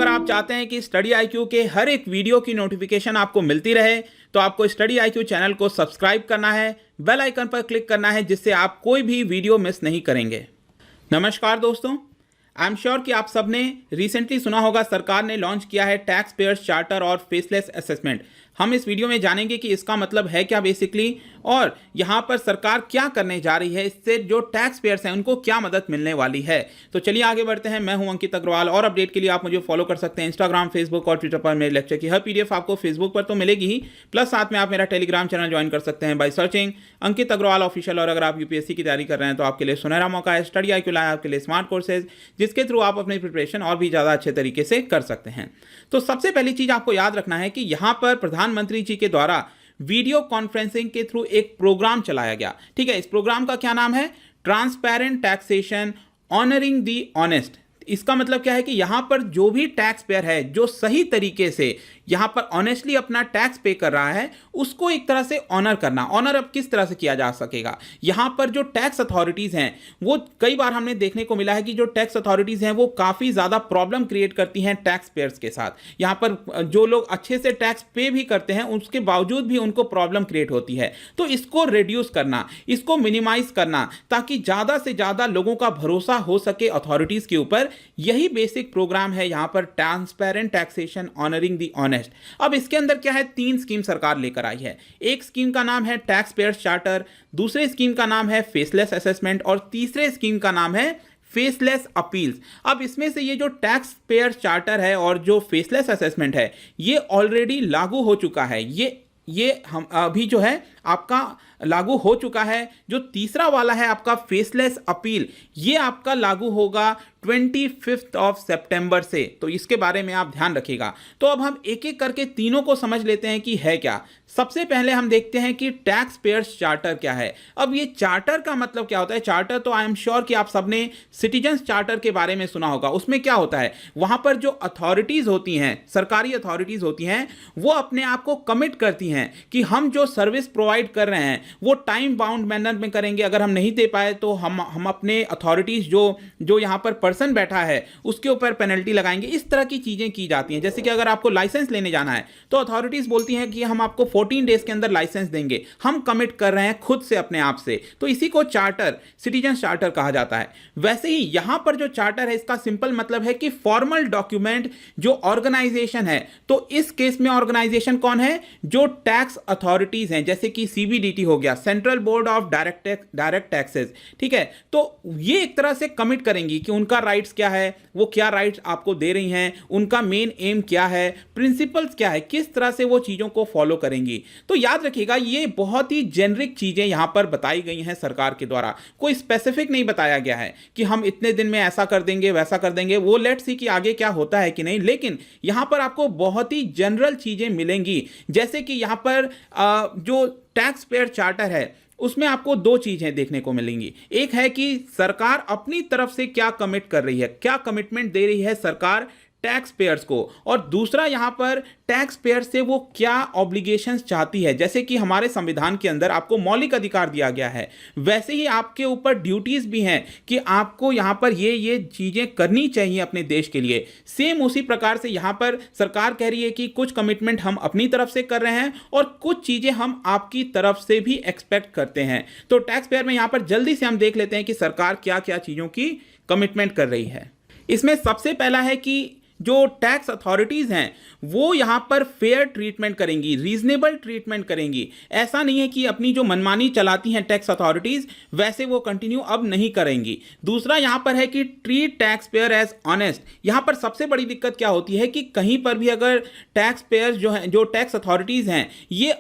अगर आप चाहते हैं कि स्टडी आईक्यू के हर एक वीडियो की नोटिफिकेशन आपको मिलती रहे तो आपको स्टडी आईक्यू चैनल को सब्सक्राइब करना है, बेल आइकन पर क्लिक करना है, जिससे आप कोई भी वीडियो मिस नहीं करेंगे। नमस्कार दोस्तों, आई एम श्योर कि आप सबने रिसेंटली सुना होगा सरकार ने लॉन्च किया है टैक्स पेयर्स चार्टर और फेसलेस असेसमेंट। हम इस वीडियो में जानेंगे कि इसका मतलब है क्या बेसिकली, और यहाँ पर सरकार क्या करने जा रही है, इससे जो टैक्स पेयर्स हैं उनको क्या मदद मिलने वाली है। तो चलिए आगे बढ़ते हैं। मैं हूं अंकित अग्रवाल और अपडेट के लिए आप मुझे फॉलो कर सकते हैं इंस्टाग्राम, फेसबुक और ट्विटर पर। मेरे लेक्चर की हर पीडीएफ आपको फेसबुक पर तो मिलेगी ही, प्लस साथ में आप मेरा टेलीग्राम चैनल ज्वाइन कर सकते हैं by searching Ankit Agrawal official. और अगर आप यूपीएससी की तैयारी कर रहे हैं तो आपके लिए सुनहरा मौका है। स्टडी आईक्यू लाया आपके लिए स्मार्ट कोर्सेज, जिसके थ्रू आप अपनी प्रिपरेशन और भी ज़्यादा अच्छे तरीके से कर सकते हैं। तो सबसे पहली चीज़ आपको याद रखना है कि यहाँ पर प्रधानमंत्री जी के द्वारा वीडियो कॉन्फ्रेंसिंग के थ्रू एक प्रोग्राम चलाया गया। ठीक है, इस प्रोग्राम का क्या नाम है? ट्रांसपेरेंट टैक्सेशन ऑनरिंग दी ऑनेस्ट। इसका मतलब क्या है कि यहां पर जो भी टैक्स पेयर है जो सही तरीके से यहां पर ऑनेस्टली अपना टैक्स पे कर रहा है, उसको एक तरह से ऑनर करना। ऑनर अब किस तरह से किया जा सकेगा? यहां पर जो टैक्स अथॉरिटीज हैं वो कई बार हमने देखने को मिला है कि जो टैक्स अथॉरिटीज हैं वो काफी ज्यादा प्रॉब्लम क्रिएट करती हैं टैक्स पेयर्स के साथ। यहां पर जो लोग अच्छे से टैक्स पे भी करते हैं उसके बावजूद भी उनको प्रॉब्लम क्रिएट होती है। तो इसको रिड्यूस करना, इसको मिनिमाइज करना, ताकि ज्यादा से ज्यादा लोगों का भरोसा हो सके अथॉरिटीज के ऊपर, यही बेसिक प्रोग्राम है यहां पर ट्रांसपेरेंट टैक्सेशन ऑनरिंग दी ऑनेस्ट। अब इसके अंदर क्या है? 3 स्कीम सरकार लेकर आई है। एक स्कीम का नाम है टैक्स पेयर्स चार्टर, दूसरे स्कीम का नाम है फेसलेस असेसमेंट और तीसरे स्कीम का नाम है फेसलेस अपील्स। अब इसमें से ये जो टैक्स पेयर्स चार्टर है और जो फेसलेस असेसमेंट है ये ऑलरेडी लागू हो चुका है। ये हम अभी जो है आपका लागू हो चुका है। जो तीसरा वाला है आपका फेसलेस अपील, ये आपका लागू होगा 25 सितंबर से। तो इसके बारे में आप ध्यान रखिएगा। तो अब हम एक एक करके तीनों को समझ लेते हैं कि है क्या। सबसे पहले हम देखते हैं कि टैक्स पेयर्स चार्टर क्या है। अब ये चार्टर का मतलब क्या होता है? चार्टर तो आई एम श्योर कि आप सबने सिटीजन्स चार्टर के बारे में सुना होगा। उसमें क्या होता है? वहां पर जो अथॉरिटीज होती हैं, सरकारी अथॉरिटीज होती हैं, वो अपने आप को कमिट करती हैं कि हम जो सर्विस प्रोवाइड कर रहे हैं वो टाइम बाउंड मैनर में करेंगे। अगर हम नहीं दे पाए तो हम अपने अथॉरिटीज जो यहां पर पर्सन बैठा है उसके ऊपर पेनल्टी लगाएंगे। इस तरह की चीजें की जाती हैं। जैसे कि अगर आपको लाइसेंस लेने जाना है तो अथॉरिटीज बोलती हैं कि हम आपको 14 डेज के अंदर लाइसेंस देंगे, हम कमिट कर रहे हैं खुद से अपने आप से। तो इसी को चार्टर, सिटीजन चार्टर कहा जाता है। वैसे ही यहां पर जो चार्टर है इसका सिंपल मतलब है कि फॉर्मल डॉक्यूमेंट जो ऑर्गेनाइजेशन है। तो इस केस में ऑर्गेनाइजेशन कौन है? जो टैक्स अथॉरिटीज हैं, जैसे कि सीबीडीटी हो गया, central board of direct taxes. ठीक है, तो ये एक तरह से कमिट करेंगी कि उनका राइट्स क्या है, वो क्या राइट्स आपको दे रही हैं, उनका मेन एम क्या है, प्रिंसिपल्स क्या है, किस तरह से वो चीजों को फॉलो करेंगी। तो याद रखिएगा ये बहुत ही जेनरिक चीजें यहां पर बताई गई हैं सरकार के द्वारा। कोई स्पेसिफिक नहीं बताया गया है कि हम इतने दिन में ऐसा कर देंगे, वैसा कर देंगे। वो लेट्स सी कि आगे क्या होता है कि नहीं, लेकिन यहां पर आपको बहुत ही जनरल चीजें मिलेंगी। जैसे कि यहां पर जो टैक्स पेयर चार्टर है उसमें आपको 2 चीजें देखने को मिलेंगी। एक है कि सरकार अपनी तरफ से क्या कमिट कर रही है, क्या कमिटमेंट दे रही है सरकार टैक्स पेयर्स को, और दूसरा यहां पर टैक्स पेयर्स से वो क्या ऑब्लिगेशंस चाहती है। जैसे कि हमारे संविधान के अंदर आपको मौलिक अधिकार दिया गया है, वैसे ही आपके ऊपर ड्यूटीज भी हैं कि आपको यहां पर ये चीजें करनी चाहिए अपने देश के लिए। सेम उसी प्रकार से यहां पर सरकार कह रही है कि कुछ कमिटमेंट हम अपनी तरफ से कर रहे हैं और कुछ चीजें हम आपकी तरफ से भी एक्सपेक्ट करते हैं। तो टैक्स पेयर में यहां पर जल्दी से हम देख लेते हैं कि सरकार क्या क्या चीजों की कमिटमेंट कर रही है। इसमें सबसे पहला है कि जो टैक्स अथॉरिटीज हैं वो यहां पर फेयर ट्रीटमेंट करेंगी, रीजनेबल ट्रीटमेंट करेंगी। ऐसा नहीं है कि अपनी जो मनमानी चलाती हैं टैक्स अथॉरिटीज वैसे वो कंटिन्यू अब नहीं करेंगी। दूसरा यहां पर है कि treat tax payer as honest. यहां पर सबसे बड़ी दिक्कत क्या होती है कि कहीं पर भी अगर टैक्स पेयर जो हैं, जो टैक्स अथॉरिटीज हैं, ये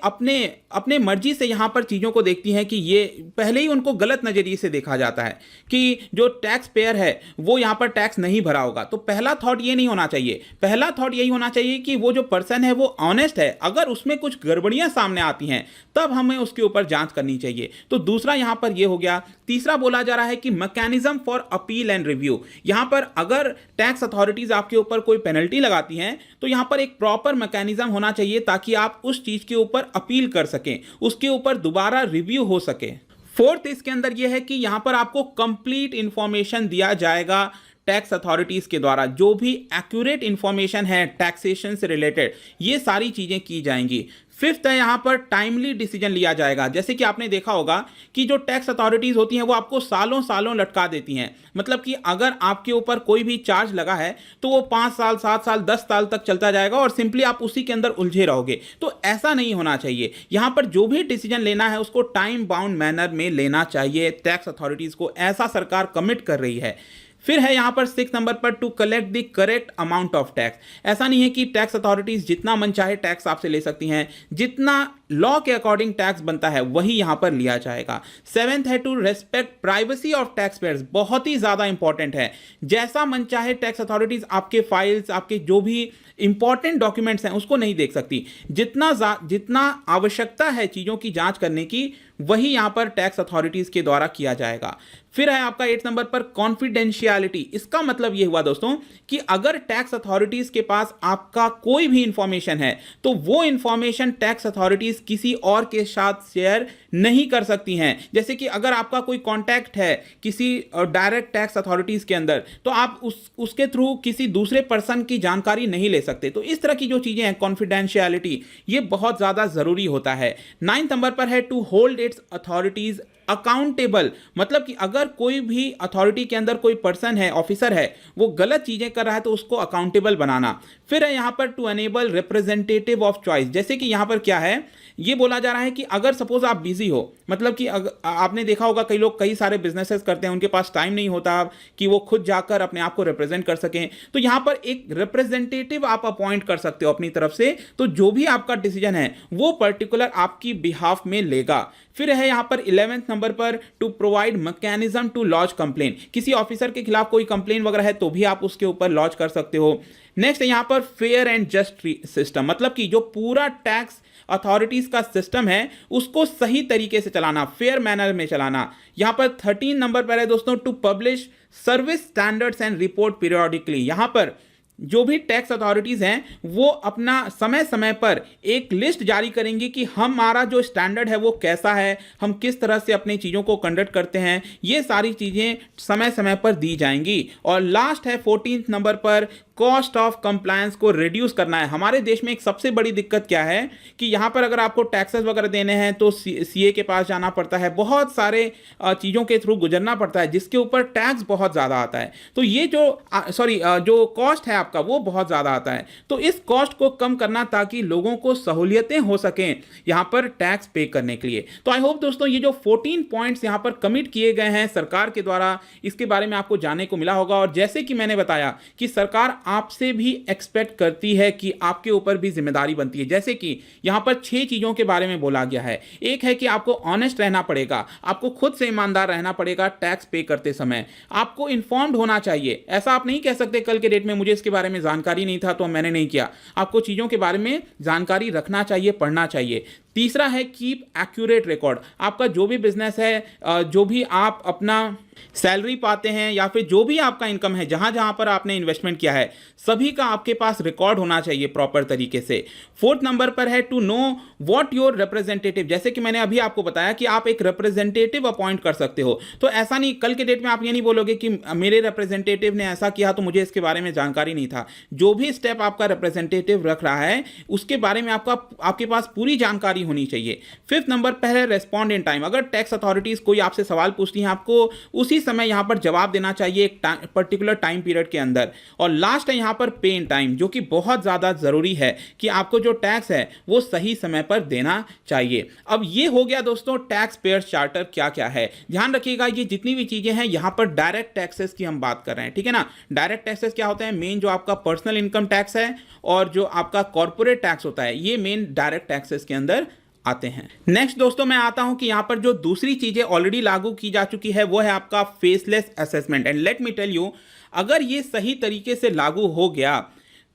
अपने मर्जी से यहां पर चीजों को देखती हैं कि ये पहले ही उनको गलत नजरिए से देखा जाता है कि जो टैक्स पेयर है वो यहां पर टैक्स नहीं भरा होगा। तो पहला थॉट ये नहीं होना चाहिए। पहला थॉट यही होना चाहिए कि वो जो पर्सन है वो ऑनेस्ट है। अगर उसमें कुछ गड़बड़ियां सामने आती हैं तब हमें उसके ऊपर जांच करनी चाहिए। तो दूसरा यहां पर ये हो गया। तीसरा बोला जा रहा है कि mechanism for appeal and review. यहां पर अगर टैक्स अथॉरिटीज आपके ऊपर कोई पेनल्टी लगाती हैं तो यहां पर एक प्रॉपर मैकेनिज्म होना चाहिए ताकि आप उस चीज के ऊपर अपील कर सकें, उसके ऊपर दोबारा रिव्यू हो सके। फोर्थ इसके अंदर यह है कि यहां पर आपको कंप्लीट इंफॉर्मेशन दिया जाएगा टैक्स अथॉरिटीज के द्वारा जो भी एक्यूरेट इंफॉर्मेशन है टैक्सेशन से रिलेटेड, ये सारी चीजें की जाएंगी। फिफ्थ है यहां पर टाइमली डिसीजन लिया जाएगा। जैसे कि आपने देखा होगा कि जो टैक्स अथॉरिटीज होती हैं वो आपको सालों सालों लटका देती हैं। मतलब कि अगर आपके ऊपर कोई भी चार्ज लगा है तो वो 5 साल 7 साल 10 साल तक चलता जाएगा और सिंपली आप उसी के अंदर उलझे रहोगे। तो ऐसा नहीं होना चाहिए। यहां पर जो भी डिसीजन लेना है उसको टाइम बाउंड मैनर में लेना चाहिए। टैक्स अथॉरिटीज को ऐसा सरकार कमिट कर रही है। फिर है यहां पर 6 नंबर पर to collect the correct amount of tax. ऐसा नहीं है कि टैक्स अथॉरिटीज जितना मन चाहे टैक्स आपसे ले सकती हैं, जितना लॉ के अकॉर्डिंग टैक्स बनता है वही यहां पर लिया जाएगा। 7th है to respect privacy of tax payers. बहुत ही ज्यादा इंपॉर्टेंट है। जैसा मन चाहे टैक्स अथॉरिटीज आपके फाइल्स, आपके जो भी इंपॉर्टेंट डॉक्यूमेंट्स हैं उसको नहीं देख सकती। जितना आवश्यकता है चीजों की जांच करने की वही यहां पर टैक्स अथॉरिटीज के द्वारा किया जाएगा। फिर है आपका 8 नंबर पर कॉन्फिडेंशियलिटी। इसका मतलब यह हुआ दोस्तों कि अगर टैक्स अथॉरिटीज के पास आपका कोई भी इंफॉर्मेशन है तो वो इंफॉर्मेशन टैक्स अथॉरिटीज किसी और के साथ शेयर नहीं कर सकती हैं। जैसे कि अगर आपका कोई कॉन्टैक्ट है किसी डायरेक्ट टैक्स अथॉरिटीज के अंदर तो आप उसके थ्रू किसी दूसरे पर्सन की जानकारी नहीं ले सकते। तो इस तरह की जो चीजें हैं कॉन्फिडेंशियलिटी, ये बहुत ज्यादा जरूरी होता है। 9th नंबर पर है to hold its authorities accountable. मतलब कि अगर कोई भी अथॉरिटी के अंदर कोई पर्सन है, ऑफिसर है, वो गलत चीजें कर रहा है तो उसको अकाउंटेबल बनाना। फिर है यहां पर to enable representative of choice. जैसे कि यहां पर क्या है, ये बोला जा रहा है कि अगर सपोज आप बिजी हो, मतलब कि आपने देखा होगा कई लोग कई सारे बिजनेसेस करते हैं, उनके पास टाइम नहीं होता कि वो खुद जाकर अपने आप को रिप्रेजेंट कर सकें, तो यहां पर एक रिप्रेजेंटेटिव आप अपॉइंट कर सकते हो अपनी तरफ से। तो जो भी आपका डिसीजन है वो पर्टिकुलर आपकी बिहाफ में लेगा। फिर है यहां पर 11th नंबर पर to provide mechanism to launch complain. किसी ऑफिसर के खिलाफ कोई कंप्लेन वगैरह है तो भी आप उसके ऊपर लॉन्च कर सकते हो। नेक्स्ट है यहां पर फेयर एंड जस्ट सिस्टम। मतलब कि जो पूरा टैक्स अथॉरिटीज का सिस्टम है उसको सही तरीके से चलाना, फेयर मैनर में चलाना। यहां पर 13 नंबर पर है दोस्तों to publish service standards and report periodically. यहां पर जो भी टैक्स अथॉरिटीज हैं वो अपना समय समय पर एक लिस्ट जारी करेंगी कि हमारा जो स्टैंडर्ड है वो कैसा है, हम किस तरह से अपनी चीज़ों को कंडक्ट करते हैं, ये सारी चीज़ें समय समय पर दी जाएंगी। और लास्ट है 14th नंबर पर कॉस्ट ऑफ कंप्लायंस को रिड्यूस करना है। हमारे देश में एक सबसे बड़ी दिक्कत क्या है कि यहाँ पर अगर आपको टैक्सेस वगैरह देने हैं तो सीए के पास जाना पड़ता है, बहुत सारे चीज़ों के थ्रू गुजरना पड़ता है जिसके ऊपर टैक्स बहुत ज़्यादा आता है। तो ये जो कॉस्ट है आपका वो बहुत ज़्यादा आता है। तो इस कॉस्ट को कम करना ताकि लोगों को सहूलियतें हो सकें यहाँ पर टैक्स पे करने के लिए। तो आई होप दोस्तों ये जो 14 पॉइंट्स यहाँ पर कमिट किए गए हैं सरकार के द्वारा, इसके बारे में आपको जानने को मिला होगा। और जैसे कि मैंने बताया कि सरकार आपसे भी एक्सपेक्ट करती है कि आपके ऊपर भी जिम्मेदारी बनती है। जैसे कि यहां पर 6 चीजों के बारे में बोला गया है। एक है कि आपको ऑनेस्ट रहना पड़ेगा, आपको खुद से ईमानदार रहना पड़ेगा टैक्स पे करते समय, आपको इन्फॉर्म्ड होना चाहिए। ऐसा आप नहीं कह सकते कल के डेट में मुझे इसके बारे में जानकारी नहीं था तो मैंने नहीं किया। आपको चीजों के बारे में जानकारी रखना चाहिए, पढ़ना चाहिए। तीसरा है कीप एक्यूरेट रिकॉर्ड। आपका जो भी बिजनेस है, जो भी आप अपना सैलरी पाते हैं या फिर जो भी आपका इनकम है, जहां जहां पर आपने इन्वेस्टमेंट किया है, सभी का आपके पास रिकॉर्ड होना चाहिए प्रॉपर तरीके से। 4th नंबर पर है to know what your representative. जैसे कि मैंने अभी आपको बताया कि आप एक रिप्रेजेंटेटिव अपॉइंट कर सकते हो। तो ऐसा नहीं कल के डेट में आप ये नहीं बोलोगे कि मेरे रिप्रेजेंटेटिव ने ऐसा किया तो मुझे इसके बारे में जानकारी नहीं था। जो भी स्टेप आपका रिप्रेजेंटेटिव रख रहा है उसके बारे में आपके पास पूरी जानकारी होनी चाहिए। 5th नंबर पर है रेस्पॉन्ड इन टाइम। अगर टैक्स अथॉरिटीज कोई आपसे सवाल पूछती हैं आपको उसी समय यहां पर जवाब देना चाहिए एक पर्टिकुलर टाइम पीरियड के अंदर। और लास्ट है यहां पर पे इन टाइम, जो कि बहुत ज्यादा जरूरी है कि आपको जो टैक्स है वो सही समय पर देना चाहिए। अब ये हो गया दोस्तों टैक्स पेयर्स चार्टर क्या क्या है। ध्यान रखिएगा ये जितनी भी चीजें हैं यहां पर डायरेक्ट टैक्सेस की हम बात कर रहे हैं, ठीक है ना। डायरेक्ट टैक्सेस क्या होते हैं, मेन जो आपका पर्सनल इनकम टैक्स है और जो आपका कॉर्पोरेट टैक्स होता है, ये मेन डायरेक्ट टैक्सेस के अंदर आते हैं। नेक्स्ट दोस्तों मैं आता हूं कि यहां पर जो दूसरी चीजें ऑलरेडी लागू की जा चुकी है वो है आपका faceless assessment. And let me tell you, अगर ये सही तरीके से लागू हो गया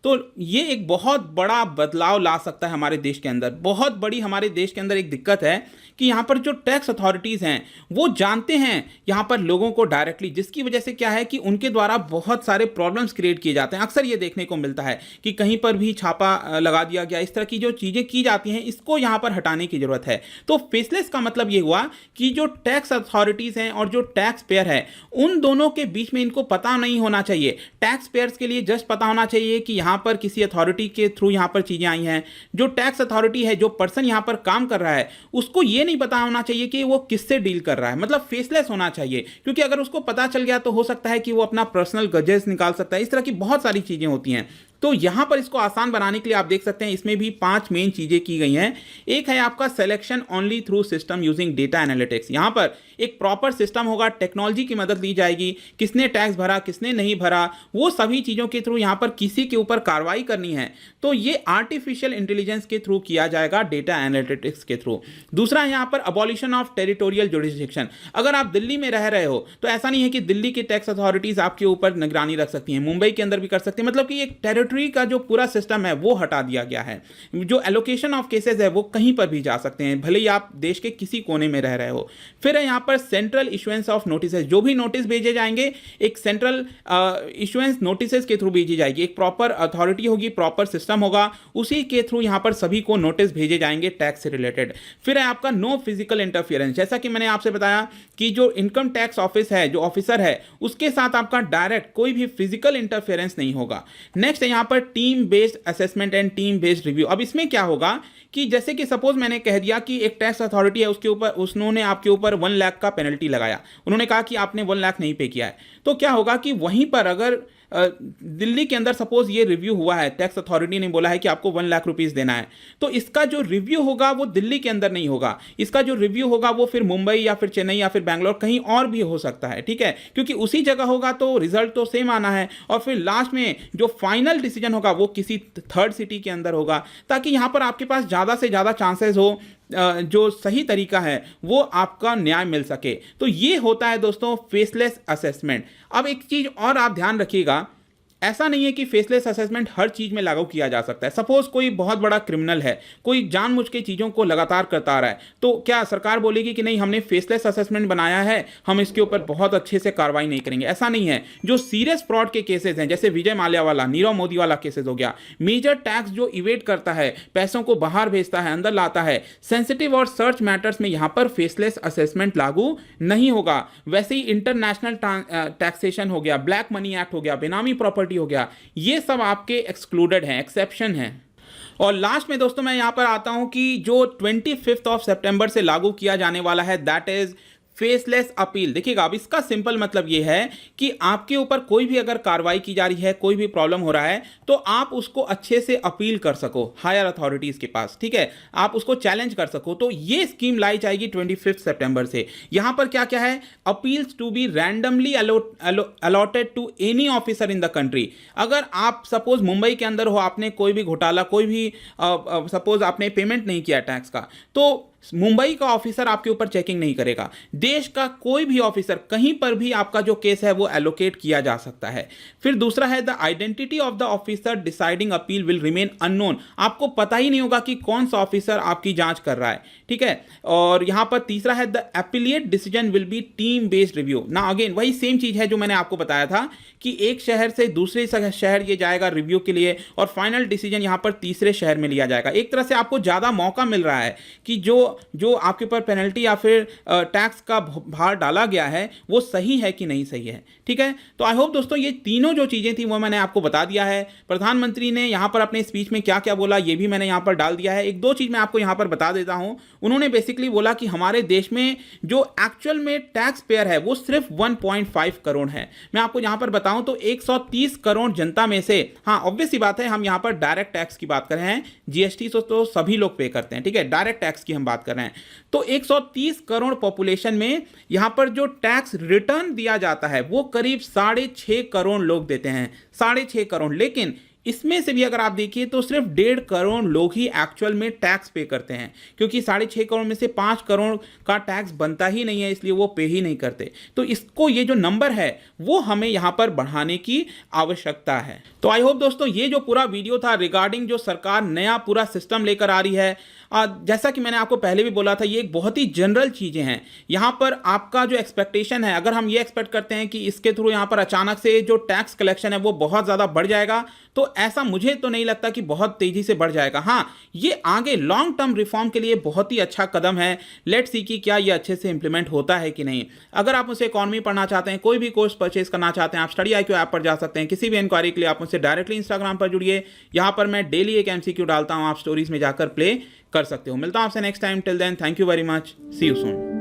तो ये एक बहुत बड़ा बदलाव ला सकता है हमारे देश के अंदर। बहुत बड़ी हमारे देश के अंदर एक दिक्कत है कि यहाँ पर जो टैक्स अथॉरिटीज़ हैं वो जानते हैं यहाँ पर लोगों को डायरेक्टली, जिसकी वजह से क्या है कि उनके द्वारा बहुत सारे प्रॉब्लम्स क्रिएट किए जाते हैं। अक्सर ये देखने को मिलता है कि कहीं पर भी छापा लगा दिया गया, इस तरह की जो चीज़ें की जाती हैं इसको यहाँ पर हटाने की ज़रूरत है। तो फेसलेस का मतलब ये हुआ कि जो टैक्स अथॉरिटीज़ हैं और जो टैक्स पेयर है उन दोनों के बीच में इनको पता नहीं होना चाहिए। टैक्स पेयर्स के लिए जस्ट पता होना चाहिए कि यहाँ पर किसी अथॉरिटी के थ्रू यहाँ पर चीज़ें आई हैं। जो टैक्स अथॉरिटी है, जो पर्सन यहाँ पर काम कर रहा है, उसको ये नहीं पता होना चाहिए कि वो किससे डील कर रहा है। मतलब फेसलेस होना चाहिए, क्योंकि अगर उसको पता चल गया तो हो सकता है कि वो अपना पर्सनल गजेस निकाल सकता है। इस तरह की बहुत सारी चीज़ें होती हैं। तो यहां पर इसको आसान बनाने के लिए आप देख सकते हैं इसमें भी 5 मेन चीजें की गई हैं। एक है आपका selection only through system using data analytics. यहां पर एक प्रॉपर सिस्टम होगा, टेक्नोलॉजी की मदद ली जाएगी, किसने टैक्स भरा किसने नहीं भरा वो सभी चीजों के थ्रू यहां पर किसी के ऊपर कार्रवाई करनी है तो ये आर्टिफिशियल इंटेलिजेंस के थ्रू किया जाएगा, डेटा एनालिटिक्स के थ्रू। दूसरा है यहां पर अबॉलिशन ऑफ टेरिटोरियल जुडिक्शन। अगर आप दिल्ली में रह रहे हो तो ऐसा नहीं है कि दिल्ली की टैक्स अथॉरिटीज आपके ऊपर निगरानी रख सकती हैं, मुंबई के अंदर भी कर सकती है। मतलब कि एक टेरिटरी का जो पूरा सिस्टम है वो हटा दिया गया है। जो एलोकेशन ऑफ केसेस है वो कहीं पर भी जा सकते हैं, भले ही आप देश के किसी कोने में रह रहे हो। फिर है यहां पर सेंट्रल इशुएंस ऑफ नोटिस। जो भी नोटिस भेजे जाएंगे एक सेंट्रल इशुएंस नोटिस के थ्रू भेजी जाएगी। एक प्रॉपर अथॉरिटी होगी, प्रॉपर सिस्टम होगा, उसी के थ्रू यहां पर सभी को नोटिस भेजे जाएंगे टैक्स से रिलेटेड। फिर है आपका नो फिजिकल इंटरफियरेंस। जैसा कि मैंने आपसे बताया कि जो इनकम टैक्स ऑफिस है, जो ऑफिसर है, उसके साथ आपका डायरेक्ट कोई भी फिजिकल इंटरफेरेंस नहीं होगा। नेक्स्ट है यहां पर team based assessment and team based review. अब इसमें क्या होगा कि जैसे कि सपोज मैंने कह दिया कि एक टैक्स अथॉरिटी है, उसके ऊपर उन्होंने आपके ऊपर 1 लाख का पेनल्टी लगाया, उन्होंने कहा कि आपने 1 लाख नहीं पे किया है, तो क्या होगा कि वहीं पर अगर दिल्ली के अंदर सपोज ये रिव्यू हुआ है, टैक्स अथॉरिटी ने बोला है कि आपको 1 लाख रुपीस देना है, तो इसका जो रिव्यू होगा वो दिल्ली के अंदर नहीं होगा। इसका जो रिव्यू होगा वो फिर मुंबई या फिर चेन्नई या फिर बैंगलोर कहीं और भी हो सकता है, ठीक है, क्योंकि उसी जगह होगा तो रिजल्ट तो सेम आना है। और फिर लास्ट में जो फाइनल डिसीजन होगा वो किसी थर्ड सिटी के अंदर होगा, ताकि यहां पर आपके पास ज़्यादा से ज़्यादा चांसेस हो जो सही तरीका है वो आपका न्याय मिल सके। तो ये होता है दोस्तों फेसलेस असेसमेंट। अब एक चीज़ और आप ध्यान रखिएगा, ऐसा नहीं है कि फेसलेस असेसमेंट हर चीज में लागू किया जा सकता है। सपोज कोई बहुत बड़ा क्रिमिनल है, कोई जानबूझ के चीजों को लगातार करता आ रहा है, तो क्या सरकार बोलेगी कि नहीं हमने फेसलेस असेसमेंट बनाया है, हम इसके ऊपर बहुत अच्छे से कार्रवाई नहीं करेंगे? ऐसा नहीं है। जो सीरियस फ्रॉड के केसेस हैं, जैसे विजय माल्या वाला, नीरव मोदी वाला केसेस हो गया, मेजर टैक्स जो इवेट करता है, पैसों को बाहर भेजता है, अंदर लाता है, सेंसिटिव और सर्च मैटर्स में यहां पर फेसलेस असेसमेंट लागू नहीं होगा। वैसे ही इंटरनेशनल टैक्सेशन हो गया, ब्लैक मनी एक्ट हो गया, बेनामी प्रॉपर्टी हो गया, ये सब आपके एक्सक्लूडेड हैं, एक्सेप्शन है। और लास्ट में दोस्तों मैं यहां पर आता हूं कि जो 25 सितंबर से लागू किया जाने वाला है, दैट इज फेसलेस अपील। देखिएगा, अब इसका सिंपल मतलब यह है कि आपके ऊपर कोई भी अगर कार्रवाई की जा रही है, कोई भी प्रॉब्लम हो रहा है, तो आप उसको अच्छे से अपील कर सको हायर अथॉरिटीज के पास, ठीक है, आप उसको चैलेंज कर सको। तो ये स्कीम लाई जाएगी 25 सितंबर से। यहां पर क्या क्या है, appeals to be randomly allotted to any officer in the country. अगर आप सपोज मुंबई के अंदर हो, आपने कोई भी घोटाला, कोई भी सपोज आपने पेमेंट नहीं किया टैक्स का, तो मुंबई का ऑफिसर आपके ऊपर चेकिंग नहीं करेगा। देश का कोई भी ऑफिसर कहीं पर भी आपका जो केस है वो एलोकेट किया जा सकता है। फिर दूसरा है the identity of the officer deciding appeal will remain unknown. आपको पता ही नहीं होगा कि कौन सा ऑफिसर आपकी जांच कर रहा है, ठीक है। और यहां पर तीसरा है the appellate decision will be team based review. ना अगेन वही सेम चीज है जो मैंने आपको बताया था कि एक शहर से दूसरे शहर ये जाएगा रिव्यू के लिए और फाइनल डिसीजन यहां पर तीसरे शहर में लिया जाएगा। एक तरह से आपको ज्यादा मौका मिल रहा है कि जो आपके ऊपर पेनल्टी या फिर टैक्स का भार डाला गया है वो सही है कि नहीं सही है, ठीक है। तो आई होप दोस्तों ये तीनों जो चीजें थी वो मैंने आपको बता दिया है। प्रधानमंत्री ने यहां पर अपने स्पीच में क्या क्या बोला ये भी मैंने यहां पर डाल दिया है। एक दो चीज मैं आपको यहां पर बता देता हूं। उन्होंने बेसिकली बोला कि हमारे देश में जो एक्चुअल में टैक्स पेयर है वो सिर्फ 1.5 करोड़ है। मैं आपको यहां पर बताऊं तो 130 करोड़ जनता में से, हाँ ऑब्वियस सी बात है हम यहां पर डायरेक्ट टैक्स की बात कर रहे हैं, जीएसटी तो सभी लोग पे करते हैं, ठीक है, डायरेक्ट टैक्स की हम बात कर रहे हैं। तो 130 करोड़ पॉपुलेशन में यहां पर जो टैक्स रिटर्न दिया जाता है वो करीब 6.5 करोड़ लोग देते हैं, 6.5 करोड़। लेकिन इसमें से भी अगर आप देखिए तो सिर्फ 1.5 करोड़ लोग ही एक्चुअल में टैक्स पे करते हैं, क्योंकि 6.5 करोड़ में से 5 करोड़ का टैक्स बनता ही नहीं है, इसलिए वो पे ही नहीं करते। तो इसको, ये जो नंबर है वो हमें यहाँ पर बढ़ाने की आवश्यकता है। तो आई होप दोस्तों ये जो पूरा वीडियो था रिगार्डिंग जो सरकार नया पूरा सिस्टम लेकर आ रही है, जैसा कि मैंने आपको पहले भी बोला था, ये एक बहुत ही जनरल चीज़ें हैं। यहाँ पर आपका जो एक्सपेक्टेशन है, अगर हम ये एक्सपेक्ट करते हैं कि इसके थ्रू यहाँ पर अचानक से जो टैक्स कलेक्शन है वो बहुत ज़्यादा बढ़ जाएगा, तो ऐसा मुझे तो नहीं लगता कि बहुत तेज़ी से बढ़ जाएगा। हाँ, ये आगे लॉन्ग टर्म रिफॉर्म के लिए बहुत ही अच्छा कदम है। लेट्स सी कि क्या ये अच्छे से इंप्लीमेंट होता है कि नहीं। अगर आप मुझसे इकॉनमी पढ़ना चाहते हैं, कोई भी कोर्स परचेज करना चाहते हैं, आप स्टडी IQ ऐप पर जा सकते हैं। किसी भी इंक्वायरी के लिए आप मुझसे डायरेक्टली इंस्टाग्राम पर जुड़िए, यहाँ पर मैं डेली एक MCQ डालता हूँ, आप स्टोरीज में जाकर प्ले कर सकते हो। मिलता हूं आपसे next time. Till then, thank you very much, see you soon.